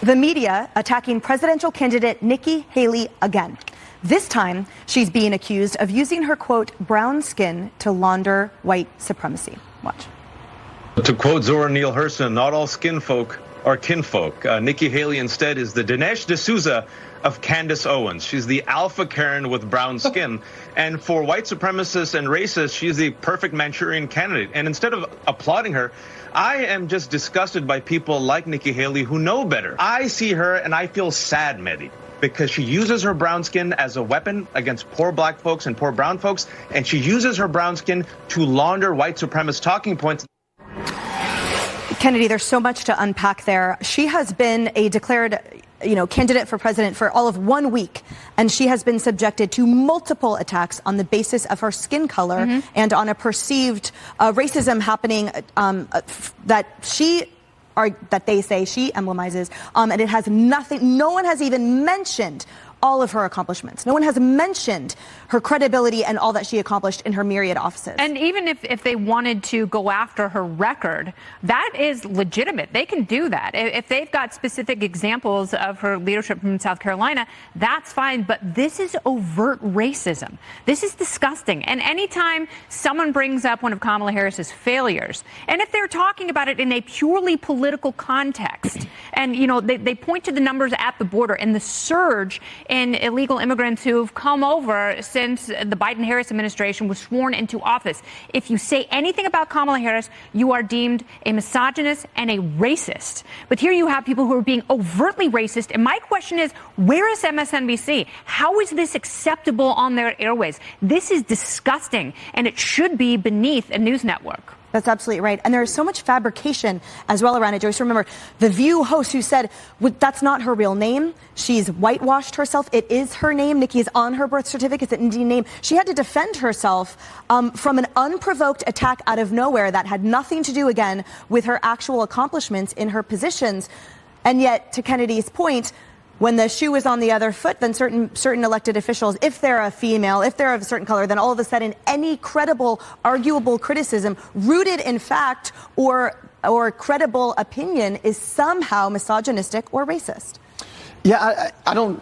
The media attacking presidential candidate Nikki Haley again. This time, she's being accused of using her, quote, brown skin to launder white supremacy. Watch. To quote Zora Neale Hurston, not all skin folk are kinfolk. Nikki Haley instead is the Dinesh D'Souza of Candace Owens. She's the alpha Karen with brown skin. And for white supremacists and racists, she's the perfect Manchurian candidate. And instead of applauding her, I am just disgusted by people like Nikki Haley who know better. I see her and I feel sad, Mehdi, because she uses her brown skin as a weapon against poor black folks and poor brown folks, and she uses her brown skin to launder white supremacist talking points. Kennedy, there's so much to unpack there. She has been a declared, candidate for president for all of 1 week, and she has been subjected to multiple attacks on the basis of her skin color and on a perceived racism happening that they say she emblemizes, and it has nothing. No one has even mentioned all of her accomplishments. No one has mentioned her credibility and all that she accomplished in her myriad offices. And even if they wanted to go after her record, that is legitimate. They can do that. If they've got specific examples of her leadership from South Carolina, that's fine. But this is overt racism. This is disgusting. And anytime someone brings up one of Kamala Harris's failures, and if they're talking about it in a purely political context, and, they point to the numbers at the border and the surge in illegal immigrants who've come over since the Biden-Harris administration was sworn into office. If you say anything about Kamala Harris, you are deemed a misogynist and a racist. But here you have people who are being overtly racist. And my question is, where is MSNBC? How is this acceptable on their airways? This is disgusting, and it should be beneath a news network. That's absolutely right. And there is so much fabrication as well around it. Joyce, remember the View host who said that's not her real name. She's whitewashed herself. It is her name. Nikki is on her birth certificate. It's an Indian name. She had to defend herself from an unprovoked attack out of nowhere that had nothing to do, again, with her actual accomplishments in her positions. And yet, to Kennedy's point, when the shoe is on the other foot, then certain elected officials, if they're a female, if they're of a certain color, then all of a sudden any credible, arguable criticism rooted in fact or credible opinion is somehow misogynistic or racist. Yeah, I don't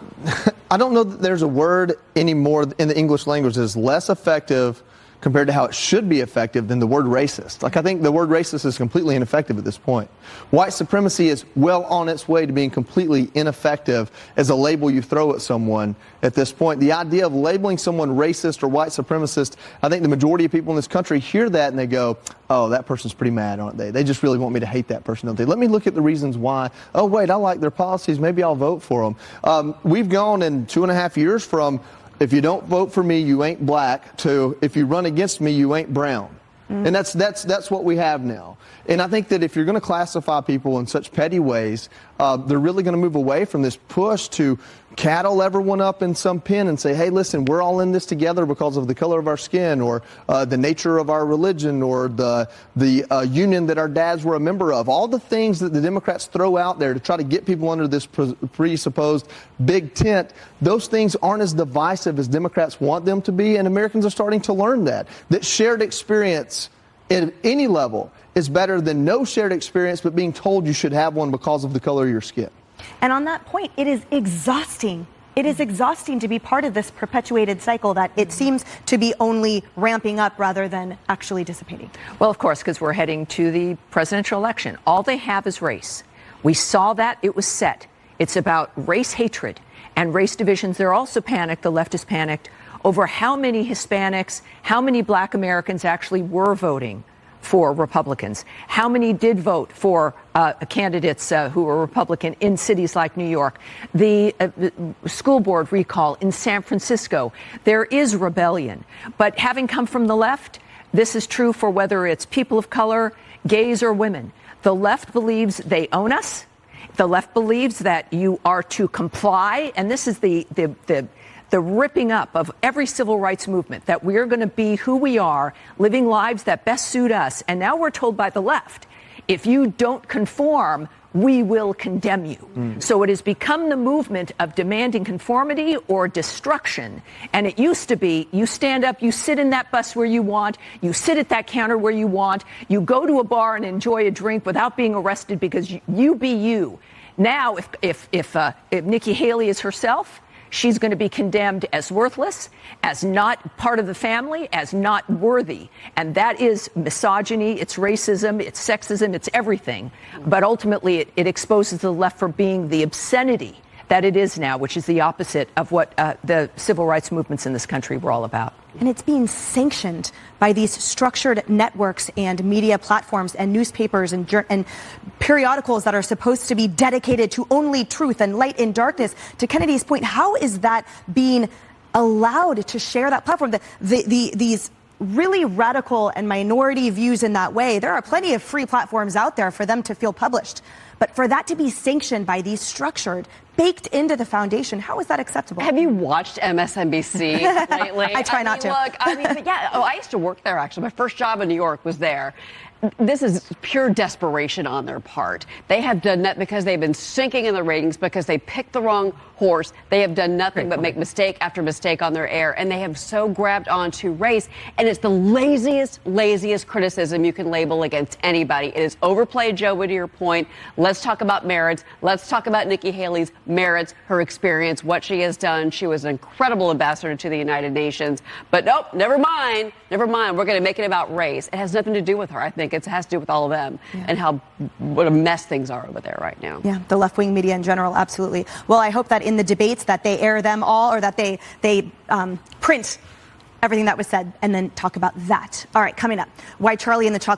know that there's a word anymore in the English language that is less effective compared to how it should be effective than the word racist. I think the word racist is completely ineffective at this point. White supremacy is well on its way to being completely ineffective as a label you throw at someone at this point. The idea of labeling someone racist or white supremacist, I think the majority of people in this country hear that and they go, oh, that person's pretty mad, aren't they? They just really want me to hate that person, don't they? Let me look at the reasons why. Oh, wait, I like their policies. Maybe I'll vote for them. We've gone in 2.5 years from if you don't vote for me, you ain't black, to if you run against me, you ain't brown. And that's what we have now. And I think that if you're going to classify people in such petty ways, they're really going to move away from this push to cattle everyone up in some pen and say, hey, listen, we're all in this together because of the color of our skin or the nature of our religion or the union that our dads were a member of. All the things that the Democrats throw out there to try to get people under this presupposed big tent, those things aren't as divisive as Democrats want them to be, and Americans are starting to learn that shared experience at any level is better than no shared experience but being told you should have one because of the color of your skin. And on that point, it is exhausting. It is exhausting to be part of this perpetuated cycle that it seems to be only ramping up rather than actually dissipating. Well, of course, because we're heading to the presidential election. All they have is race. We saw that. It was set. It's about race hatred and race divisions. They're also panicked. The left is panicked over how many Hispanics, how many black Americans actually were voting for Republicans. How many did vote for candidates who were Republican in cities like New York? The school board recall in San Francisco. There is rebellion. But having come from the left, this is true for whether it's people of color, gays or women. The left believes they own us. The left believes that you are to comply. And this is the ripping up of every civil rights movement, that we're going to be who we are, living lives that best suit us. And now we're told by the left, if you don't conform, we will condemn you. So it has become the movement of demanding conformity or destruction. And it used to be, you stand up, you sit in that bus where you want, you sit at that counter where you want, you go to a bar and enjoy a drink without being arrested because you be you. Now, if Nikki Haley is herself, she's going to be condemned as worthless, as not part of the family, as not worthy. And that is misogyny, it's racism, it's sexism, it's everything. But ultimately, it exposes the left for being the obscenity that it is now, which is the opposite of what the civil rights movements in this country were all about. And it's being sanctioned by these structured networks and media platforms and newspapers and periodicals that are supposed to be dedicated to only truth and light in darkness. To Kennedy's point, how is that being allowed to share that platform? These really radical and minority views in that way, there are plenty of free platforms out there for them to feel published. But for that to be sanctioned by these structured, baked into the foundation, how is that acceptable? Have you watched MSNBC lately? I try not to. Look, yeah. Oh, I used to work there, actually. My first job in New York was there. This is pure desperation on their part. They have done that because they've been sinking in the ratings, because they picked the wrong horse. They have done nothing but make mistake after mistake on their air, and they have so grabbed onto race. And it's the laziest criticism you can label against anybody. It is overplayed, Joe, to your point. Let's talk about merits. Let's talk about Nikki Haley's merits, her experience, what she has done. She was an incredible ambassador to the United Nations. But nope, never mind. Never mind. We're going to make it about race. It has nothing to do with her. I think it has to do with all of them and what a mess things are over there right now. Yeah, the left-wing media in general, absolutely. Well, I hope that in the debates that they air them all, or that they print everything that was said and then talk about that. All right, coming up, why Charlie and the Chocolate